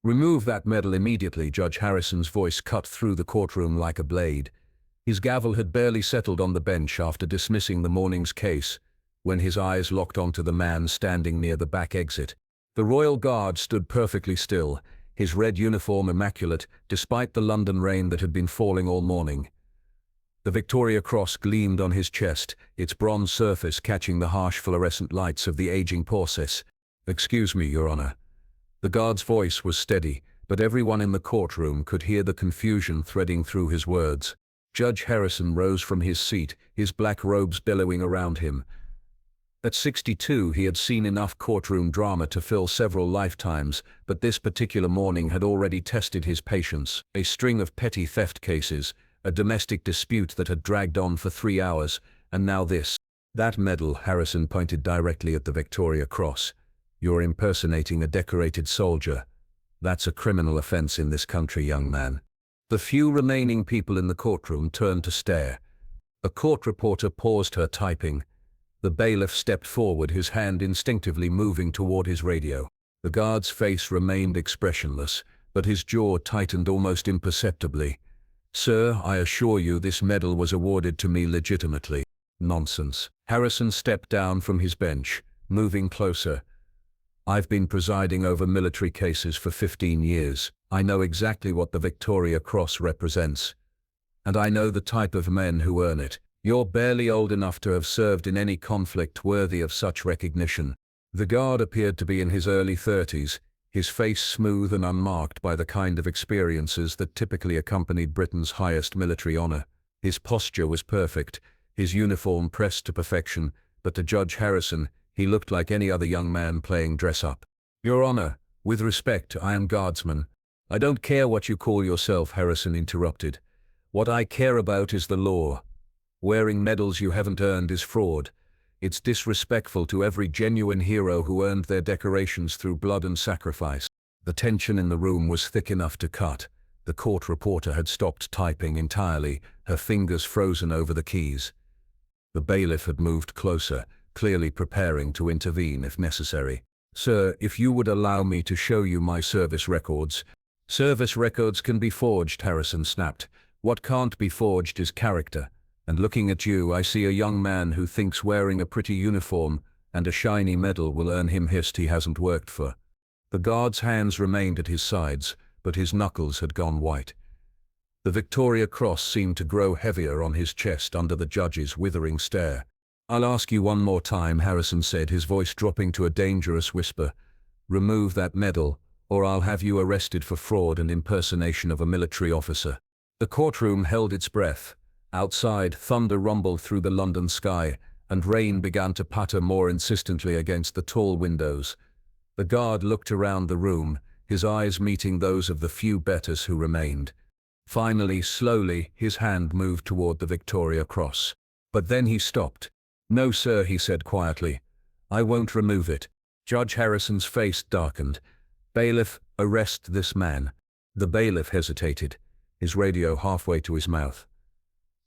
"Remove that medal immediately." Judge Harrison's voice cut through the courtroom like a blade. His gavel had barely settled on the bench after dismissing the morning's case, when his eyes locked onto the man standing near the back exit. The Royal Guard stood perfectly still, his red uniform immaculate, despite the London rain that had been falling all morning. The Victoria Cross gleamed on his chest, its bronze surface catching the harsh fluorescent lights of the aging process. "Excuse me, Your Honor." The guard's voice was steady, but everyone in the courtroom could hear the confusion threading through his words. Judge Harrison rose from his seat, his black robes billowing around him. At 62, he had seen enough courtroom drama to fill several lifetimes, but this particular morning had already tested his patience. A string of petty theft cases, a domestic dispute that had dragged on for 3 hours, and now this. "That medal," Harrison pointed directly at the Victoria Cross. "You're impersonating a decorated soldier. That's a criminal offense in this country, young man." The few remaining people in the courtroom turned to stare. A court reporter paused her typing. The bailiff stepped forward, his hand instinctively moving toward his radio. The guard's face remained expressionless, but his jaw tightened almost imperceptibly. "Sir, I assure you this medal was awarded to me legitimately." "Nonsense." Harrison stepped down from his bench, moving closer. "I've been presiding over military cases for 15 years. I know exactly what the Victoria Cross represents. And I know the type of men who earn it. You're barely old enough to have served in any conflict worthy of such recognition." The guard appeared to be in his early 30s, his face smooth and unmarked by the kind of experiences that typically accompanied Britain's highest military honor. His posture was perfect, his uniform pressed to perfection, but to Judge Harrison, he looked like any other young man playing dress-up. "Your Honor, with respect, I am guardsman." "I don't care what you call yourself," Harrison interrupted. "What I care about is the law. Wearing medals you haven't earned is fraud. It's disrespectful to every genuine hero who earned their decorations through blood and sacrifice." The tension in the room was thick enough to cut. The court reporter had stopped typing entirely, her fingers frozen over the keys. The bailiff had moved closer, clearly preparing to intervene if necessary. "Sir, if you would allow me to show you my service records." "Service records can be forged," Harrison snapped. "What can't be forged is character. And looking at you, I see a young man who thinks wearing a pretty uniform and a shiny medal will earn him hist he hasn't worked for." The guard's hands remained at his sides, but his knuckles had gone white. The Victoria Cross seemed to grow heavier on his chest under the judge's withering stare. "I'll ask you one more time," Harrison said, his voice dropping to a dangerous whisper. "Remove that medal, or I'll have you arrested for fraud and impersonation of a military officer." The courtroom held its breath. Outside, thunder rumbled through the London sky, and rain began to patter more insistently against the tall windows. The guard looked around the room, his eyes meeting those of the few betters who remained. Finally, slowly, his hand moved toward the Victoria Cross. But then he stopped. "No, sir," he said quietly. "I won't remove it." Judge Harrison's face darkened. "Bailiff, arrest this man." The bailiff hesitated, his radio halfway to his mouth.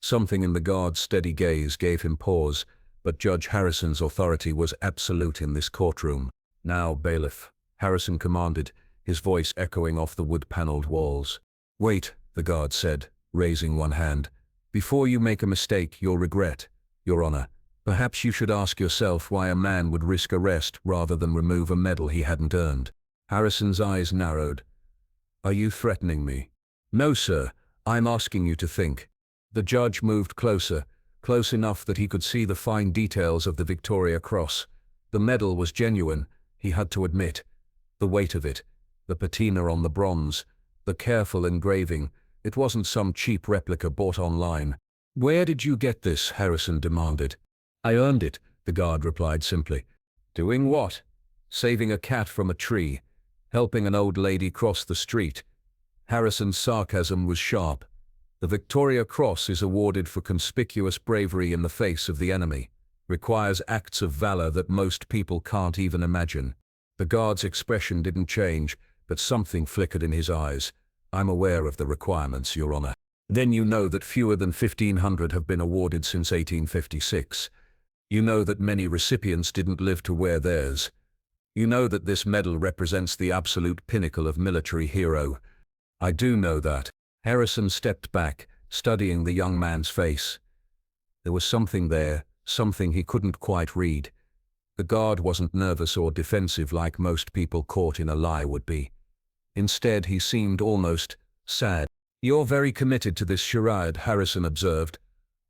Something in the guard's steady gaze gave him pause, but Judge Harrison's authority was absolute in this courtroom. "Now, bailiff," Harrison commanded, his voice echoing off the wood-paneled walls. "Wait," the guard said, raising one hand. "Before you make a mistake you'll regret, Your Honor. Perhaps you should ask yourself why a man would risk arrest rather than remove a medal he hadn't earned." Harrison's eyes narrowed. "Are you threatening me?" "No, sir. I'm asking you to think." The judge moved closer, close enough that he could see the fine details of the Victoria Cross. The medal was genuine, he had to admit. The weight of it, the patina on the bronze, the careful engraving, it wasn't some cheap replica bought online. "Where did you get this?" Harrison demanded. "I earned it," the guard replied simply. "Doing what?" "Saving a cat from a tree, helping an old lady cross the street." Harrison's sarcasm was sharp. The Victoria Cross is awarded for conspicuous bravery in the face of the enemy, requires acts of valor that most people can't even imagine. The guard's expression didn't change, but something flickered in his eyes. "I'm aware of the requirements, Your Honor." "Then you know that fewer than 1,500 have been awarded since 1856. You know that many recipients didn't live to wear theirs. You know that this medal represents the absolute pinnacle of military hero. I do know that. Harrison stepped back, studying the young man's face. There was something there, something he couldn't quite read. The guard wasn't nervous or defensive like most people caught in a lie would be. Instead, he seemed almost sad. "You're very committed to this charade," Harrison observed.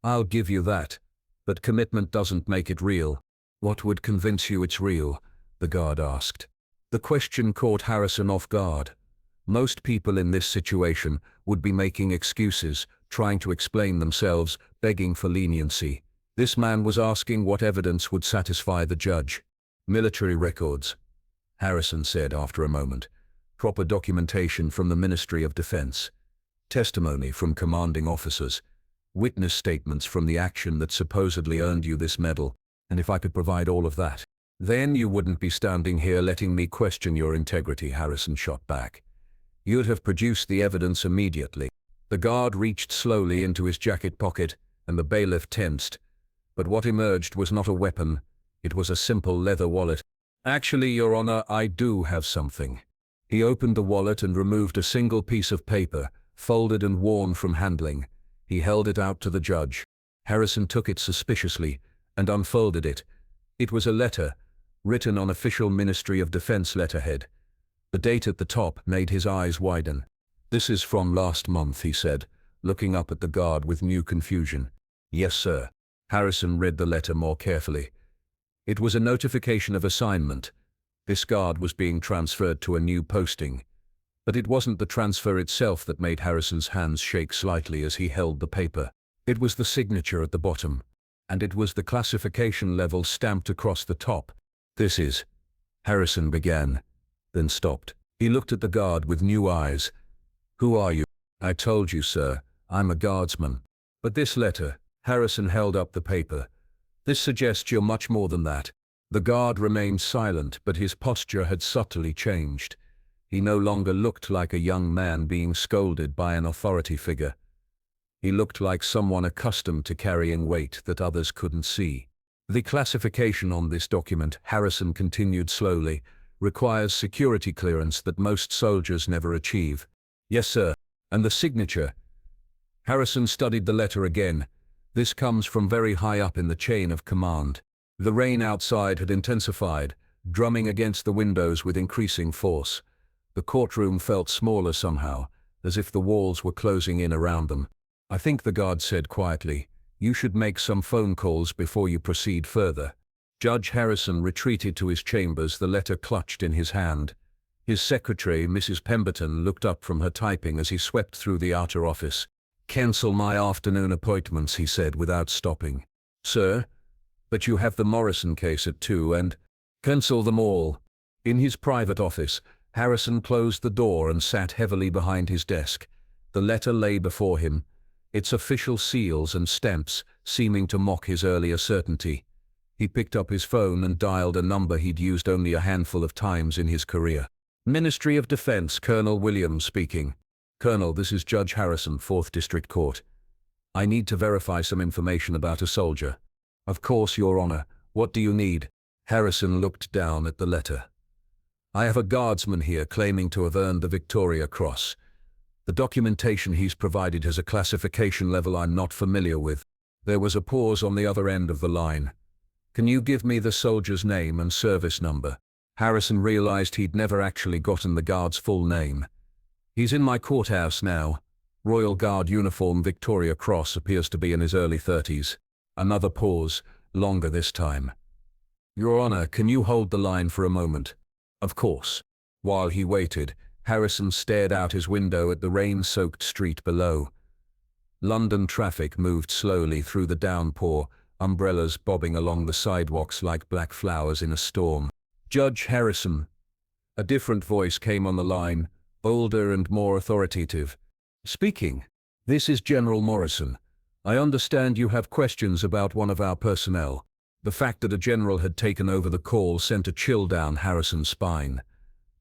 "I'll give you that. But commitment doesn't make it real." "What would convince you it's real?" the guard asked. The question caught Harrison off guard. Most people in this situation would be making excuses, trying to explain themselves, begging for leniency. This man was asking what evidence would satisfy the judge. "Military records," Harrison said after a moment. "Proper documentation from the Ministry of Defense. Testimony from commanding officers. Witness statements from the action that supposedly earned you this medal. And if I could provide all of that, then you wouldn't be standing here letting me question your integrity," Harrison shot back. "You'd have produced the evidence immediately." The guard reached slowly into his jacket pocket, and the bailiff tensed. But what emerged was not a weapon. It was a simple leather wallet. "Actually, Your Honor, I do have something." He opened the wallet and removed a single piece of paper, folded and worn from handling. He held it out to the judge. Harrison took it suspiciously and unfolded it. It was a letter, written on official Ministry of Defense letterhead. The date at the top made his eyes widen. "This is from last month," he said, looking up at the guard with new confusion. "Yes, sir." Harrison read the letter more carefully. It was a notification of assignment. This guard was being transferred to a new posting. But it wasn't the transfer itself that made Harrison's hands shake slightly as he held the paper. It was the signature at the bottom. And it was the classification level stamped across the top. "This is..." Harrison began, then stopped. He looked at the guard with new eyes. "Who are you?" "I told you, sir. I'm a guardsman." "But this letter..." Harrison held up the paper. "This suggests you're much more than that." The guard remained silent, but his posture had subtly changed. He no longer looked like a young man being scolded by an authority figure. He looked like someone accustomed to carrying weight that others couldn't see. "The classification on this document," Harrison continued slowly, "requires security clearance that most soldiers never achieve." "Yes, sir." "And the signature..." Harrison studied the letter again. "This comes from very high up in the chain of command." The rain outside had intensified, drumming against the windows with increasing force. The courtroom felt smaller somehow, as if the walls were closing in around them. "I think," the guard said quietly, "you should make some phone calls before you proceed further." Judge Harrison retreated to his chambers, the letter clutched in his hand. His secretary, Mrs. Pemberton, looked up from her typing as he swept through the outer office. "Cancel my afternoon appointments," he said without stopping. "Sir? But you have the Morrison case at 2 and..." "Cancel them all." In his private office, Harrison closed the door and sat heavily behind his desk. The letter lay before him, its official seals and stamps seeming to mock his earlier certainty. He picked up his phone and dialed a number he'd used only a handful of times in his career. "Ministry of Defense, Colonel Williams speaking." "Colonel, this is Judge Harrison, 4th District Court. I need to verify some information about a soldier." "Of course, Your Honor. What do you need?" Harrison looked down at the letter. "I have a guardsman here claiming to have earned the Victoria Cross. The documentation he's provided has a classification level I'm not familiar with." There was a pause on the other end of the line. "Can you give me the soldier's name and service number?" Harrison realized he'd never actually gotten the guard's full name. "He's in my courthouse now. Royal Guard uniform, Victoria Cross, appears to be in his early 30s. Another pause, longer this time. "Your Honor, can you hold the line for a moment?" "Of course." While he waited, Harrison stared out his window at the rain-soaked street below. London traffic moved slowly through the downpour, umbrellas bobbing along the sidewalks like black flowers in a storm. "Judge Harrison." A different voice came on the line, older and more authoritative. "Speaking. This is General Morrison. I understand you have questions about one of our personnel." The fact that a general had taken over the call sent a chill down Harrison's spine.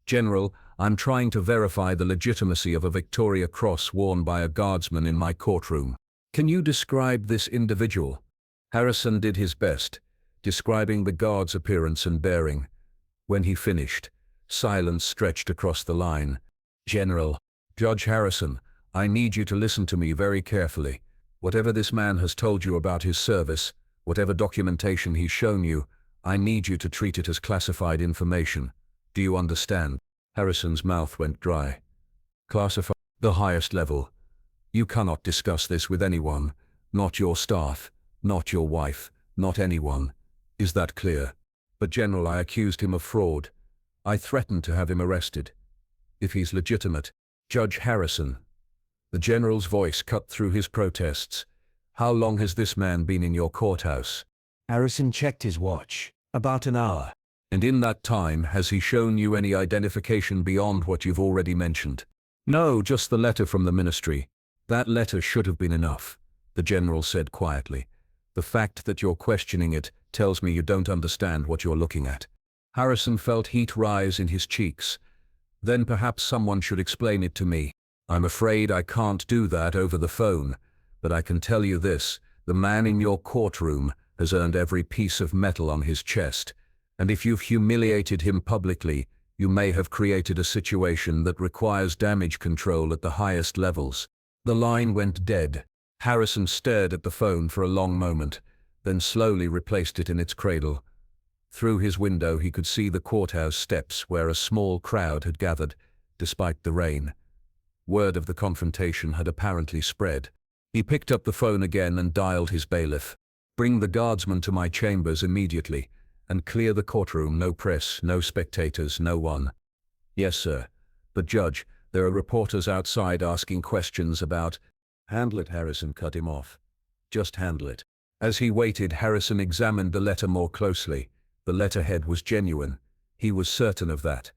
"General, I'm trying to verify the legitimacy of a Victoria Cross worn by a guardsman in my courtroom. Can you describe this individual?" Harrison did his best, describing the guard's appearance and bearing. When he finished, silence stretched across the line. "General, Judge Harrison, I need you to listen to me very carefully. Whatever this man has told you about his service, whatever documentation he's shown you, I need you to treat it as classified information. Do you understand?" Harrison's mouth went dry. "Classified? The highest level. You cannot discuss this with anyone, not your staff, not your wife, not anyone. Is that clear?" "But General, I accused him of fraud. I threatened to have him arrested. If he's legitimate." "Judge Harrison." The general's voice cut through his protests. "How long has this man been in your courthouse?" Harrison checked his watch. "About an hour." "And in that time, has he shown you any identification beyond what you've already mentioned?" "No, just the letter from the ministry." "That letter should have been enough," the general said quietly. "The fact that you're questioning it tells me you don't understand what you're looking at." Harrison felt heat rise in his cheeks. "Then perhaps someone should explain it to me." "I'm afraid I can't do that over the phone, but I can tell you this: the man in your courtroom has earned every piece of metal on his chest, and if you've humiliated him publicly, you may have created a situation that requires damage control at the highest levels." The line went dead. Harrison stared at the phone for a long moment, then slowly replaced it in its cradle. Through his window he could see the courthouse steps where a small crowd had gathered, despite the rain. Word of the confrontation had apparently spread. He picked up the phone again and dialed his bailiff. "Bring the guardsmen to my chambers immediately, and clear the courtroom. No press, no spectators, no one." "Yes, sir. But Judge, there are reporters outside asking questions about—" "Handle it," Harrison cut him off. "Just handle it." As he waited, Harrison examined the letter more closely. The letterhead was genuine. He was certain of that.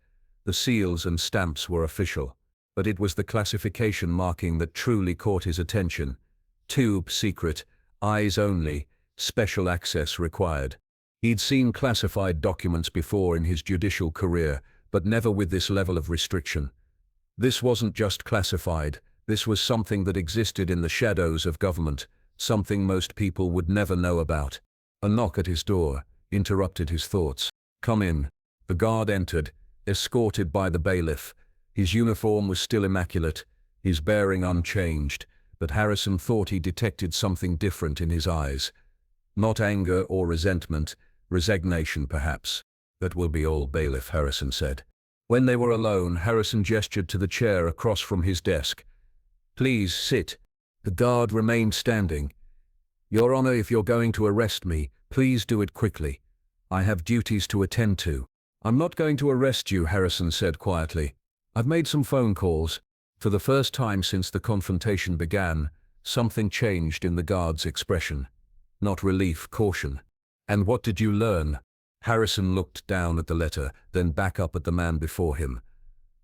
The seals and stamps were official. But it was the classification marking that truly caught his attention. "Tube secret, eyes only, special access required." He'd seen classified documents before in his judicial career, but never with this level of restriction. This wasn't just classified, this was something that existed in the shadows of government, something most people would never know about. A knock at his door interrupted his thoughts. "Come in." The guard entered, escorted by the bailiff. His uniform was still immaculate, his bearing unchanged, but Harrison thought he detected something different in his eyes. Not anger or resentment, resignation perhaps. "That will be all, bailiff," Harrison said. When they were alone, Harrison gestured to the chair across from his desk. "Please sit." The guard remained standing. "Your Honor, if you're going to arrest me, please do it quickly. I have duties to attend to." "I'm not going to arrest you," Harrison said quietly. "I've made some phone calls." For the first time since the confrontation began, something changed in the guard's expression. Not relief, caution. "And what did you learn?" Harrison looked down at the letter, then back up at the man before him.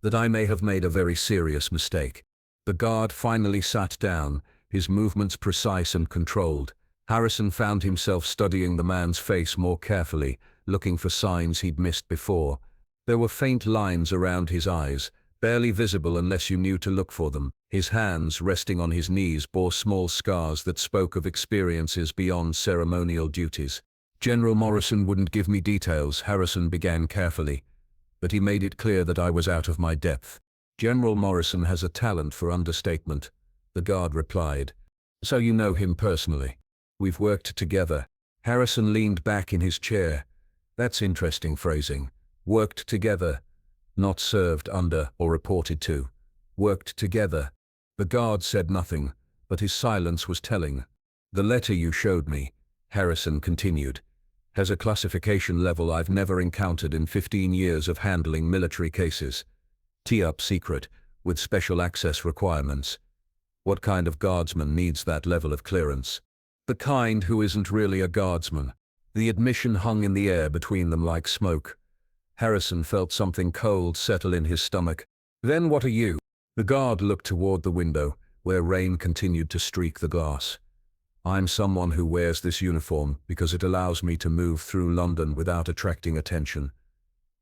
"That I may have made a very serious mistake." The guard finally sat down, his movements precise and controlled. Harrison found himself studying the man's face more carefully, looking for signs he'd missed before. There were faint lines around his eyes, barely visible unless you knew to look for them. His hands, resting on his knees, bore small scars that spoke of experiences beyond ceremonial duties. "General Morrison wouldn't give me details," Harrison began carefully, "but he made it clear that I was out of my depth." "General Morrison has a talent for understatement," the guard replied. "So you know him personally?" "We've worked together." Harrison leaned back in his chair. "That's interesting phrasing. Worked together. Not served under or reported to. Worked together." The guard said nothing, but his silence was telling. "The letter you showed me," Harrison continued, "has a classification level I've never encountered in 15 years of handling military cases. Top secret, with special access requirements. What kind of guardsman needs that level of clearance? The kind who isn't really a guardsman." The admission hung in the air between them like smoke. Harrison felt something cold settle in his stomach. "Then what are you?" The guard looked toward the window, where rain continued to streak the glass. "I'm someone who wears this uniform because it allows me to move through London without attracting attention.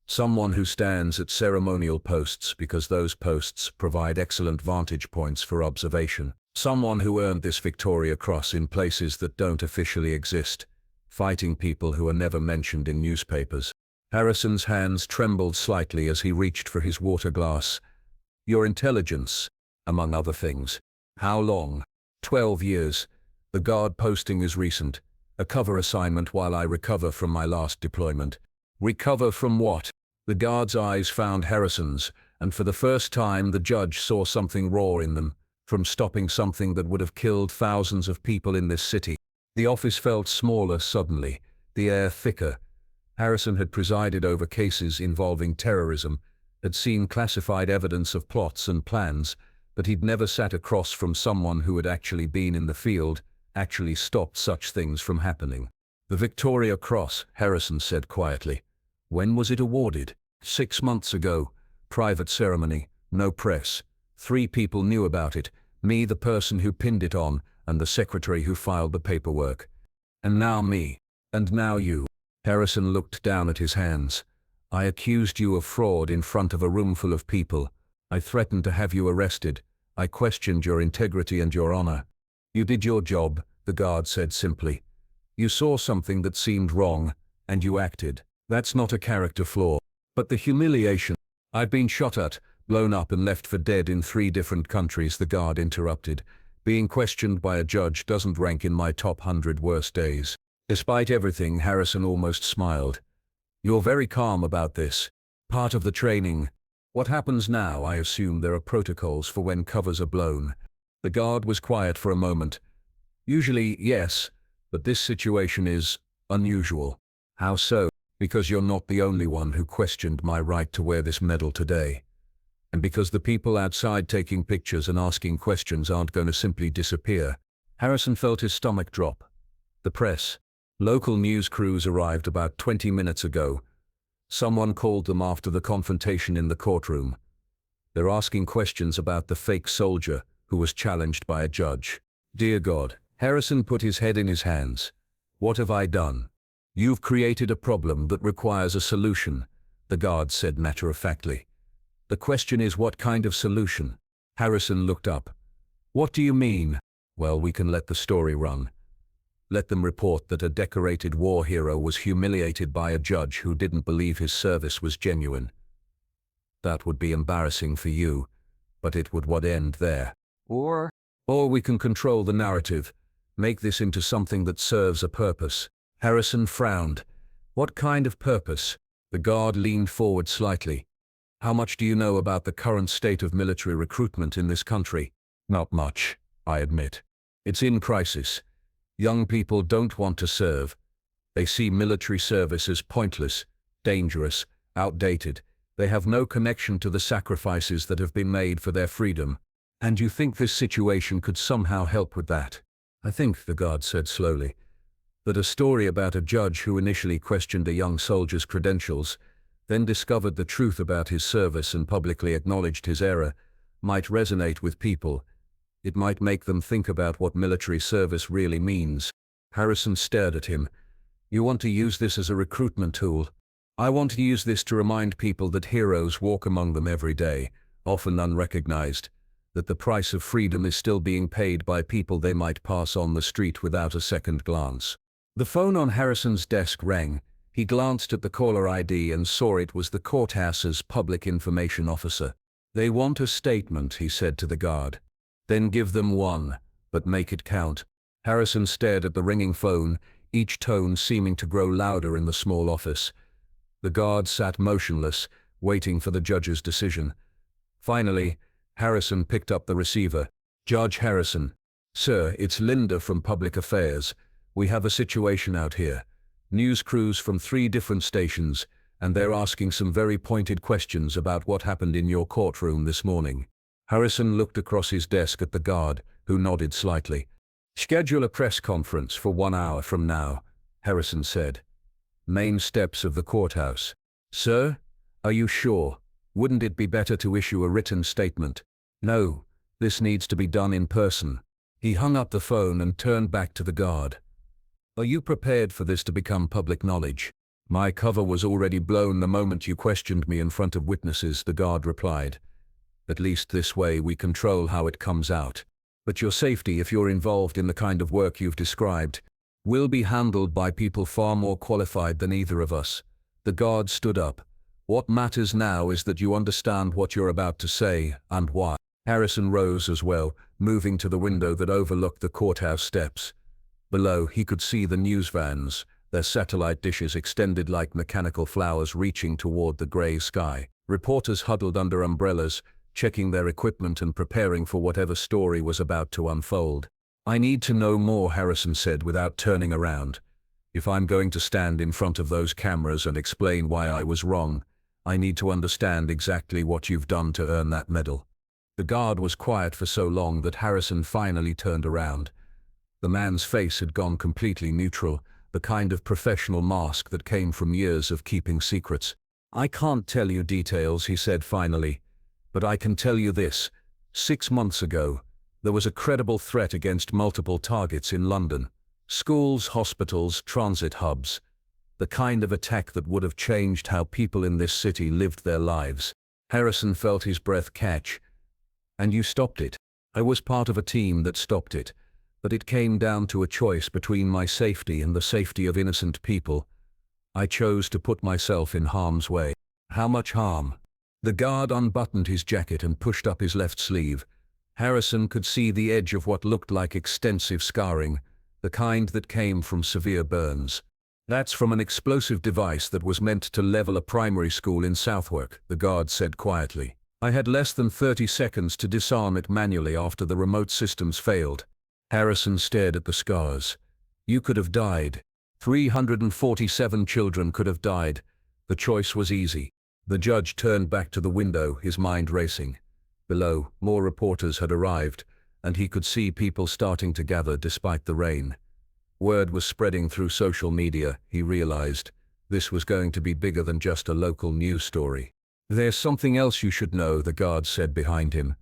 Someone who stands at ceremonial posts because those posts provide excellent vantage points for observation. Someone who earned this Victoria Cross in places that don't officially exist, fighting people who are never mentioned in newspapers." Harrison's hands trembled slightly as he reached for his water glass. Your intelligence, among other things. How long? 12 years. The guard posting is recent. A cover assignment while I recover from my last deployment. Recover from what? The guard's eyes found Harrison's, and for the first time the judge saw something raw in them, from stopping something that would have killed thousands of people in this city. The office felt smaller suddenly, the air thicker. Harrison had presided over cases involving terrorism, had seen classified evidence of plots and plans, but he'd never sat across from someone who had actually been in the field, actually stopped such things from happening. The Victoria Cross, Harrison said quietly. When was it awarded? 6 months ago. Private ceremony, no press. 3 people knew about it, me, the person who pinned it on, and the secretary who filed the paperwork. And now me. And now you. Harrison looked down at his hands. I accused you of fraud in front of a room full of people. I threatened to have you arrested. I questioned your integrity and your honor. You did your job, the guard said simply. You saw something that seemed wrong, and you acted. That's not a character flaw. But the humiliation. I've been shot at, blown up and left for dead in 3 different countries, the guard interrupted. Being questioned by a judge doesn't rank in my top 100 worst days. Despite everything, Harrison almost smiled. You're very calm about this. Part of the training. What happens now? I assume there are protocols for when covers are blown. The guard was quiet for a moment. Usually, yes, but this situation is unusual. How so? Because you're not the only one who questioned my right to wear this medal today. And because the people outside taking pictures and asking questions aren't going to simply disappear. Harrison felt his stomach drop. The press. Local news crews arrived about 20 minutes ago. Someone called them after the confrontation in the courtroom. They're asking questions about the fake soldier who was challenged by a judge. Dear God, Harrison put his head in his hands. What have I done? You've created a problem that requires a solution, the guard said matter-of-factly. The question is, what kind of solution? Harrison looked up. What do you mean? Well, we can let the story run. Let them report that a decorated war hero was humiliated by a judge who didn't believe his service was genuine. That would be embarrassing for you, but it would end there. Or we can control the narrative, make this into something that serves a purpose. Harrison frowned. What kind of purpose? The guard leaned forward slightly. How much do you know about the current state of military recruitment in this country? Not much, I admit. It's in crisis. Young people don't want to serve. They see military service as pointless, dangerous, outdated. They have no connection to the sacrifices that have been made for their freedom. And you think this situation could somehow help with that? I think, the guard said slowly, that a story about a judge who initially questioned a young soldier's credentials, then discovered the truth about his service and publicly acknowledged his error, might resonate with people. It might make them think about what military service really means. Harrison stared at him. You want to use this as a recruitment tool? I want to use this to remind people that heroes walk among them every day, often unrecognized, that the price of freedom is still being paid by people they might pass on the street without a second glance. The phone on Harrison's desk rang. He glanced at the caller ID and saw it was the courthouse's public information officer. They want a statement, he said to the guard. Then give them one, but make it count. Harrison stared at the ringing phone, each tone seeming to grow louder in the small office. The guard sat motionless, waiting for the judge's decision. Finally, Harrison picked up the receiver. Judge Harrison. Sir, it's Linda from Public Affairs. We have a situation out here. News crews from 3 different stations, and they're asking some very pointed questions about what happened in your courtroom this morning. Harrison looked across his desk at the guard, who nodded slightly. Schedule a press conference for 1 hour from now, Harrison said. Main steps of the courthouse. Sir? Are you sure? Wouldn't it be better to issue a written statement? No, this needs to be done in person. He hung up the phone and turned back to the guard. Are you prepared for this to become public knowledge? My cover was already blown the moment you questioned me in front of witnesses, the guard replied. At least this way we control how it comes out. But your safety, if you're involved in the kind of work you've described, will be handled by people far more qualified than either of us. The guard stood up. "What matters now is that you understand what you're about to say, and why." Harrison rose as well, moving to the window that overlooked the courthouse steps. Below, he could see the news vans, their satellite dishes extended like mechanical flowers reaching toward the grey sky. Reporters huddled under umbrellas, checking their equipment and preparing for whatever story was about to unfold. "I need to know more," Harrison said without turning around. "If I'm going to stand in front of those cameras and explain why I was wrong, I need to understand exactly what you've done to earn that medal." The guard was quiet for so long that Harrison finally turned around. The man's face had gone completely neutral, the kind of professional mask that came from years of keeping secrets. "I can't tell you details," he said finally, "but I can tell you this. 6 months ago, there was a credible threat against multiple targets in London. Schools, hospitals, transit hubs. The kind of attack that would have changed how people in this city lived their lives." Harrison felt his breath catch. "And you stopped it." "I was part of a team that stopped it, but it came down to a choice between my safety and the safety of innocent people. I chose to put myself in harm's way." "How much harm?" The guard unbuttoned his jacket and pushed up his left sleeve. Harrison could see the edge of what looked like extensive scarring, the kind that came from severe burns. "That's from an explosive device that was meant to level a primary school in Southwark," the guard said quietly. "I had less than 30 seconds to disarm it manually after the remote systems failed." Harrison stared at the scars. "You could have died. 347 children could have died. The choice was easy." The judge turned back to the window, his mind racing. Below, more reporters had arrived, and he could see people starting to gather despite the rain. Word was spreading through social media, he realized. This was going to be bigger than just a local news story. "There's something else you should know," the guard said behind him.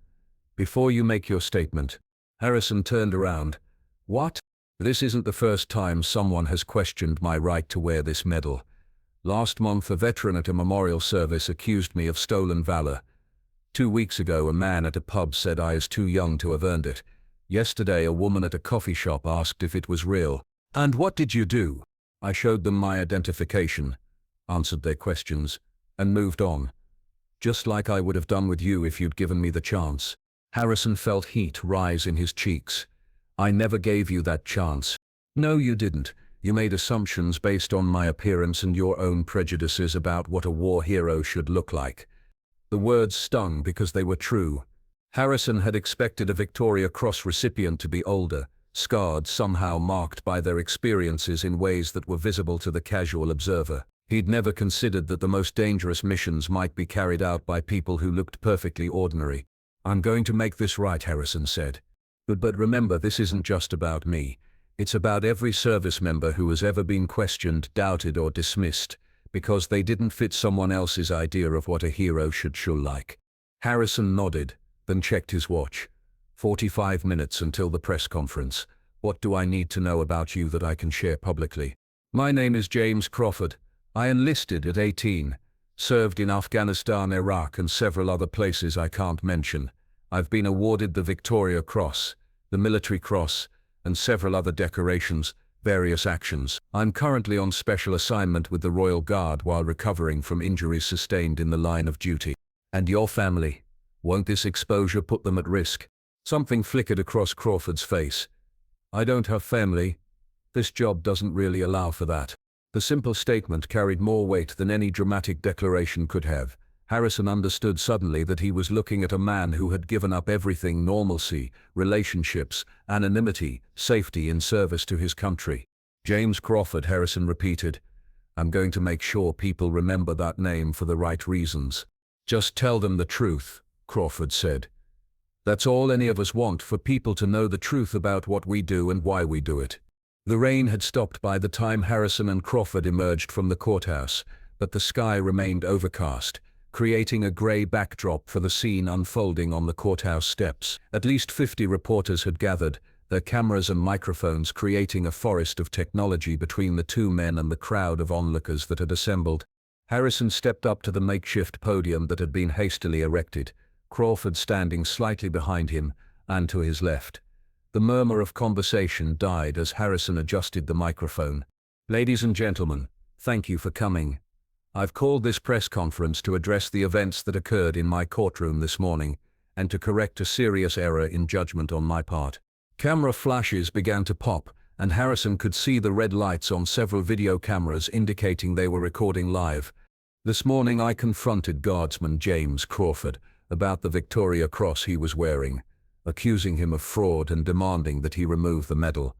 "Before you make your statement." Harrison turned around. "What?" "This isn't the first time someone has questioned my right to wear this medal. Last month, a veteran at a memorial service accused me of stolen valor. 2 weeks ago, a man at a pub said I was too young to have earned it. Yesterday, a woman at a coffee shop asked if it was real. And what did you do?" "I showed them my identification, answered their questions, and moved on. Just like I would have done with you if you'd given me the chance." Harrison felt heat rise in his cheeks. "I never gave you that chance." "No, you didn't. You made assumptions based on my appearance and your own prejudices about what a war hero should look like." The words stung because they were true. Harrison had expected a Victoria Cross recipient to be older, scarred, somehow marked by their experiences in ways that were visible to the casual observer. He'd never considered that the most dangerous missions might be carried out by people who looked perfectly ordinary. "I'm going to make this right," Harrison said. But remember, this isn't just about me. It's about every service member who has ever been questioned, doubted, or dismissed because they didn't fit someone else's idea of what a hero should like." Harrison nodded, then checked his watch. 45 minutes until the press conference. "What do I need to know about you that I can share publicly?" "My name is James Crawford. I enlisted at 18, served in Afghanistan, Iraq, and several other places I can't mention. I've been awarded the Victoria Cross, the Military Cross, and several other decorations, various actions. I'm currently on special assignment with the Royal Guard while recovering from injuries sustained in the line of duty." "And your family? Won't this exposure put them at risk?" Something flickered across Crawford's face. "I don't have family. This job doesn't really allow for that." The simple statement carried more weight than any dramatic declaration could have. Harrison understood suddenly that he was looking at a man who had given up everything: normalcy, relationships, anonymity, safety in service to his country. "James Crawford," Harrison repeated. "I'm going to make sure people remember that name for the right reasons." "Just tell them the truth," Crawford said. "That's all any of us want, for people to know the truth about what we do and why we do it." The rain had stopped by the time Harrison and Crawford emerged from the courthouse, but the sky remained overcast, creating a grey backdrop for the scene unfolding on the courthouse steps. At least 50 reporters had gathered, their cameras and microphones creating a forest of technology between the two men and the crowd of onlookers that had assembled. Harrison stepped up to the makeshift podium that had been hastily erected, Crawford standing slightly behind him and to his left. The murmur of conversation died as Harrison adjusted the microphone. "Ladies and gentlemen, thank you for coming. I've called this press conference to address the events that occurred in my courtroom this morning and to correct a serious error in judgment on my part. Camera flashes began to pop, and Harrison could see the red lights on several video cameras indicating they were recording live. This morning I confronted Guardsman James Crawford about the Victoria Cross he was wearing, accusing him of fraud and demanding that he remove the medal.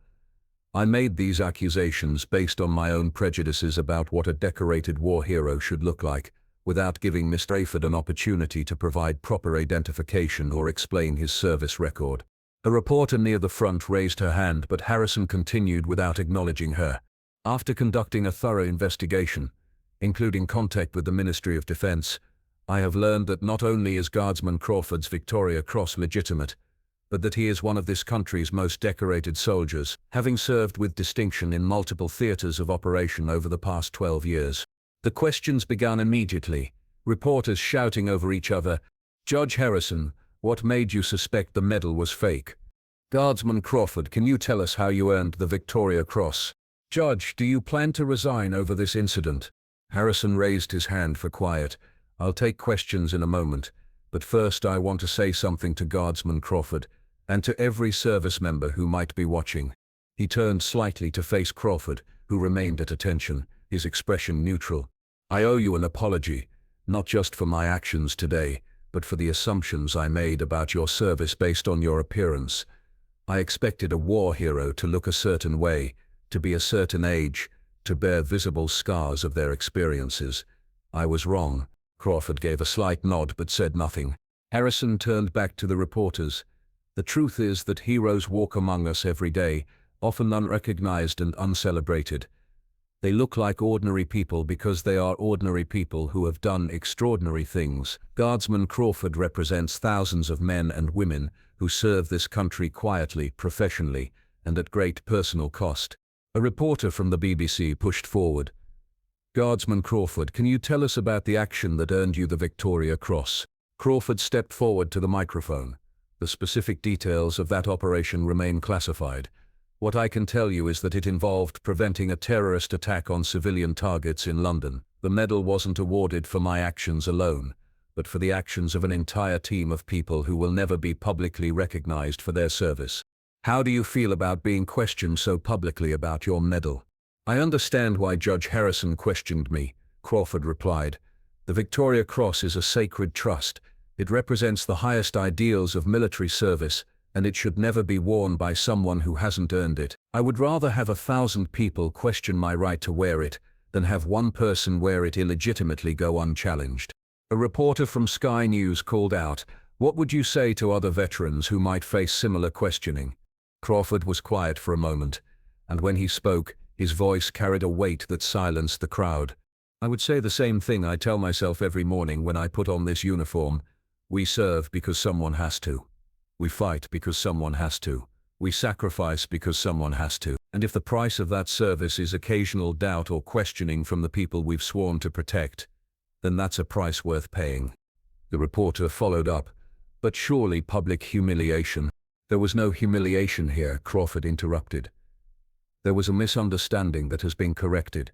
I made these accusations based on my own prejudices about what a decorated war hero should look like, without giving Mr. Crawford an opportunity to provide proper identification or explain his service record. A reporter near the front raised her hand, but Harrison continued without acknowledging her. After conducting a thorough investigation, including contact with the Ministry of Defense, I have learned that not only is Guardsman Crawford's Victoria Cross legitimate, but that he is one of this country's most decorated soldiers, having served with distinction in multiple theaters of operation over the past 12 years. The questions began immediately, reporters shouting over each other, "Judge Harrison, what made you suspect the medal was fake? Guardsman Crawford, can you tell us how you earned the Victoria Cross? Judge, do you plan to resign over this incident?" Harrison raised his hand for quiet. "I'll take questions in a moment, but first I want to say something to Guardsman Crawford, and to every service member who might be watching." He turned slightly to face Crawford, who remained at attention, his expression neutral. "I owe you an apology, not just for my actions today, but for the assumptions I made about your service based on your appearance. I expected a war hero to look a certain way, to be a certain age, to bear visible scars of their experiences. I was wrong." Crawford gave a slight nod but said nothing. Harrison turned back to the reporters. "The truth is that heroes walk among us every day, often unrecognized and uncelebrated. They look like ordinary people because they are ordinary people who have done extraordinary things. Guardsman Crawford represents thousands of men and women who serve this country quietly, professionally, and at great personal cost." A reporter from the BBC pushed forward. "Guardsman Crawford, can you tell us about the action that earned you the Victoria Cross?" Crawford stepped forward to the microphone. "The specific details of that operation remain classified. What I can tell you is that it involved preventing a terrorist attack on civilian targets in London. The medal wasn't awarded for my actions alone, but for the actions of an entire team of people who will never be publicly recognized for their service." "How do you feel about being questioned so publicly about your medal?" "I understand why Judge Harrison questioned me," Crawford replied. "The Victoria Cross is a sacred trust. It represents the highest ideals of military service, and it should never be worn by someone who hasn't earned it. I would rather have 1,000 people question my right to wear it than have one person wear it illegitimately go unchallenged." A reporter from Sky News called out, "What would you say to other veterans who might face similar questioning?" Crawford was quiet for a moment, and when he spoke, his voice carried a weight that silenced the crowd. "I would say the same thing I tell myself every morning when I put on this uniform. We serve because someone has to. We fight because someone has to. We sacrifice because someone has to. And if the price of that service is occasional doubt or questioning from the people we've sworn to protect, then that's a price worth paying." The reporter followed up, "But surely public humiliation." "There was no humiliation here," Crawford interrupted. "There was a misunderstanding that has been corrected.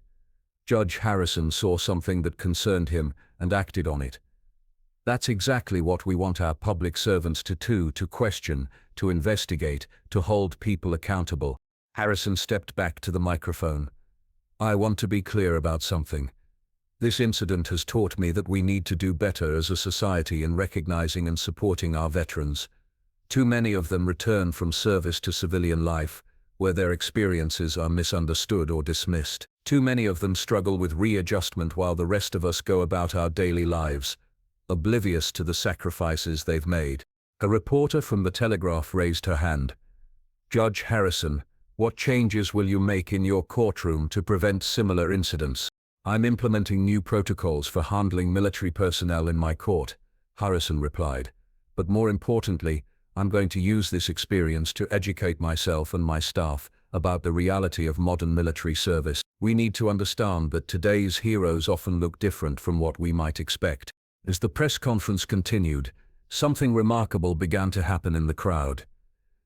Judge Harrison saw something that concerned him and acted on it. That's exactly what we want our public servants to do, to question, to investigate, to hold people accountable." Harrison stepped back to the microphone. "I want to be clear about something. This incident has taught me that we need to do better as a society in recognizing and supporting our veterans. Too many of them return from service to civilian life, where their experiences are misunderstood or dismissed. Too many of them struggle with readjustment while the rest of us go about our daily lives, oblivious to the sacrifices they've made." A reporter from the Telegraph raised her hand. "Judge Harrison, what changes will you make in your courtroom to prevent similar incidents?" "I'm implementing new protocols for handling military personnel in my court," Harrison replied. "But more importantly, I'm going to use this experience to educate myself and my staff about the reality of modern military service. We need to understand that today's heroes often look different from what we might expect." As the press conference continued, something remarkable began to happen in the crowd.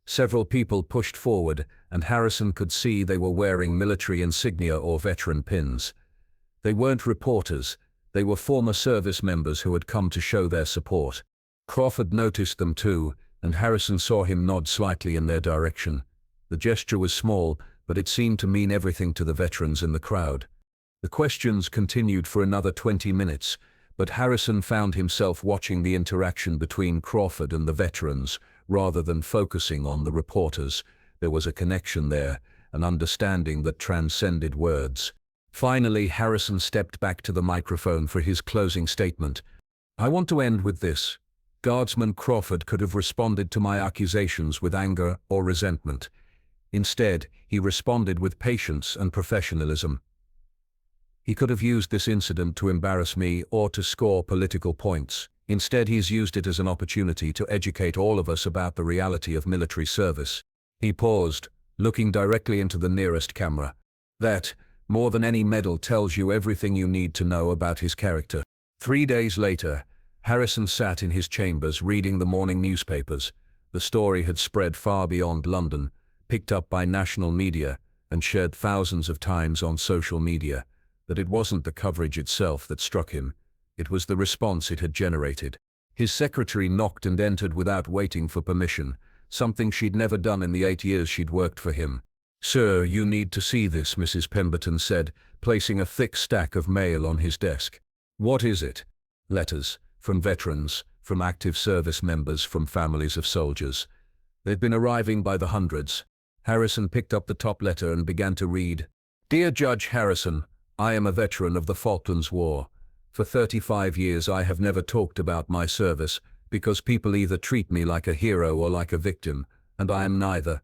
Several people pushed forward, and Harrison could see they were wearing military insignia or veteran pins. They weren't reporters, They were former service members who had come to show their support. Crawford noticed them too, and Harrison saw him nod slightly in their direction. The gesture was small, but it seemed to mean everything to the veterans in the crowd. The questions continued for another 20 minutes, but Harrison found himself watching the interaction between Crawford and the veterans, rather than focusing on the reporters. There was a connection there, an understanding that transcended words. Finally, Harrison stepped back to the microphone for his closing statement. "I want to end with this. Guardsman Crawford could have responded to my accusations with anger or resentment. Instead, he responded with patience and professionalism. He could have used this incident to embarrass me or to score political points. Instead, he's used it as an opportunity to educate all of us about the reality of military service." He paused, looking directly into the nearest camera. "That, more than any medal, tells you everything you need to know about his character." 3 days later, Harrison sat in his chambers reading the morning newspapers. The story had spread far beyond London, picked up by national media, and shared thousands of times on social media. That it wasn't the coverage itself that struck him. It was the response it had generated. His secretary knocked and entered without waiting for permission, something she'd never done in the 8 years she'd worked for him. "Sir, you need to see this," Mrs. Pemberton said, placing a thick stack of mail on his desk. "What is it?" "Letters. From veterans, from active service members, from families of soldiers. They've been arriving by the hundreds." Harrison picked up the top letter and began to read. "Dear Judge Harrison, I am a veteran of the Falklands War. For 35 years I have never talked about my service, because people either treat me like a hero or like a victim, and I am neither.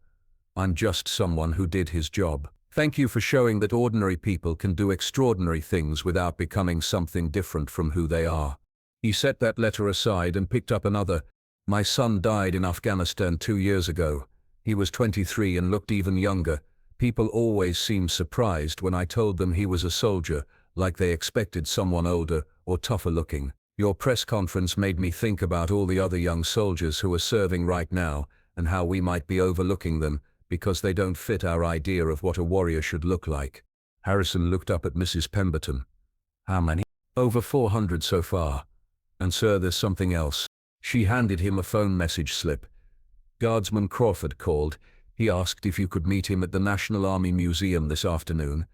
I'm just someone who did his job. Thank you for showing that ordinary people can do extraordinary things without becoming something different from who they are." He set that letter aside and picked up another. "My son died in Afghanistan 2 years ago. He was 23 and looked even younger. People always seemed surprised when I told them he was a soldier, like they expected someone older or tougher looking. Your press conference made me think about all the other young soldiers who are serving right now and how we might be overlooking them because they don't fit our idea of what a warrior should look like." Harrison looked up at Mrs. Pemberton. "How many?" "Over 400 so far. And sir, there's something else." She handed him a phone message slip. "Guardsman Crawford called. He asked if you could meet him at the National Army Museum this afternoon.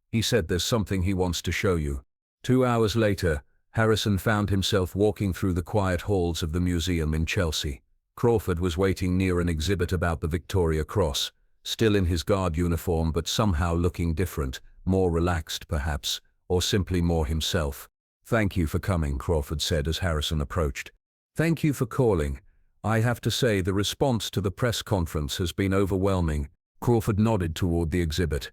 He said there's something he wants to show you." 2 hours later, Harrison found himself walking through the quiet halls of the museum in Chelsea. Crawford was waiting near an exhibit about the Victoria Cross, still in his guard uniform but somehow looking different, more relaxed perhaps, or simply more himself. "Thank you for coming," Crawford said as Harrison approached. "Thank you for calling. I have to say the response to the press conference has been overwhelming." Crawford nodded toward the exhibit.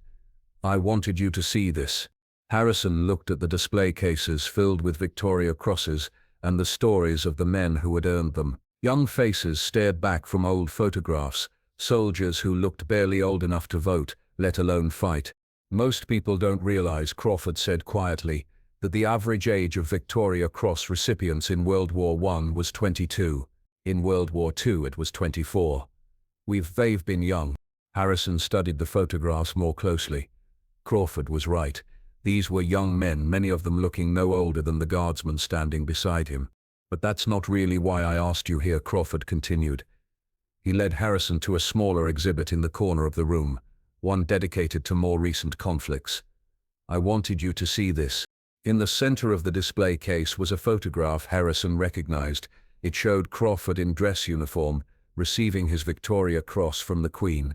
"I wanted you to see this." Harrison looked at the display cases filled with Victoria Crosses and the stories of the men who had earned them. Young faces stared back from old photographs, soldiers who looked barely old enough to vote, let alone fight. "Most people don't realize," Crawford said quietly, "that the average age of Victoria Cross recipients in World War I was 22. In World War II it was 24. They've been young." Harrison studied the photographs more closely. Crawford was right. These were young men, many of them looking no older than the guardsman standing beside him. "But that's not really why I asked you here," Crawford continued. He led Harrison to a smaller exhibit in the corner of the room, one dedicated to more recent conflicts. "I wanted you to see this." In the center of the display case was a photograph Harrison recognized. It showed Crawford in dress uniform, receiving his Victoria Cross from the Queen.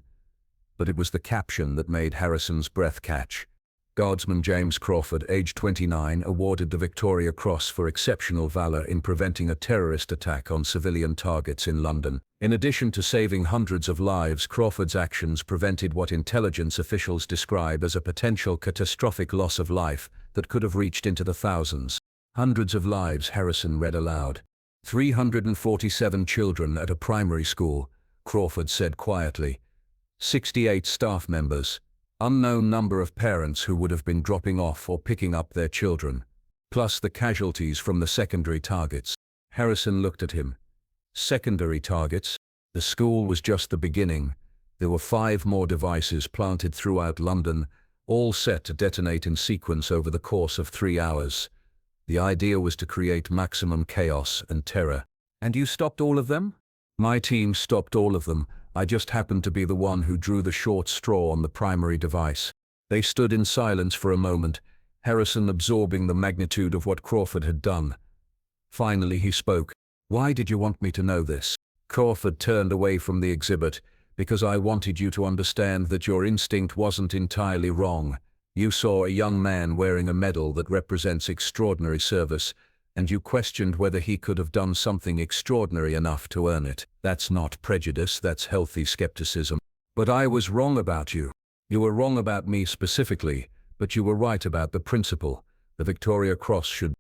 But it was the caption that made Harrison's breath catch. Guardsman James Crawford, age 29, awarded the Victoria Cross for exceptional valor in preventing a terrorist attack on civilian targets in London. In addition to saving hundreds of lives, Crawford's actions prevented what intelligence officials describe as a potential catastrophic loss of life that could have reached into the thousands. "Hundreds of lives," Harrison read aloud. 347 children at a primary school," Crawford said quietly. 68 staff members. Unknown number of parents who would have been dropping off or picking up their children. Plus the casualties from the secondary targets. Harrison looked at him. Secondary targets? The school was just the beginning. There were 5 more devices planted throughout London, all set to detonate in sequence over the course of 3 hours. The idea was to create maximum chaos and terror. And you stopped all of them? My team stopped all of them. I just happened to be the one who drew the short straw on the primary device. They stood in silence for a moment, Harrison absorbing the magnitude of what Crawford had done. Finally he spoke. Why did you want me to know this? Crawford turned away from the exhibit. Because I wanted you to understand that your instinct wasn't entirely wrong. You saw a young man wearing a medal that represents extraordinary service, and you questioned whether he could have done something extraordinary enough to earn it. That's not prejudice, that's healthy skepticism. But I was wrong about you. You were wrong about me specifically, but you were right about the principle. The Victoria Cross should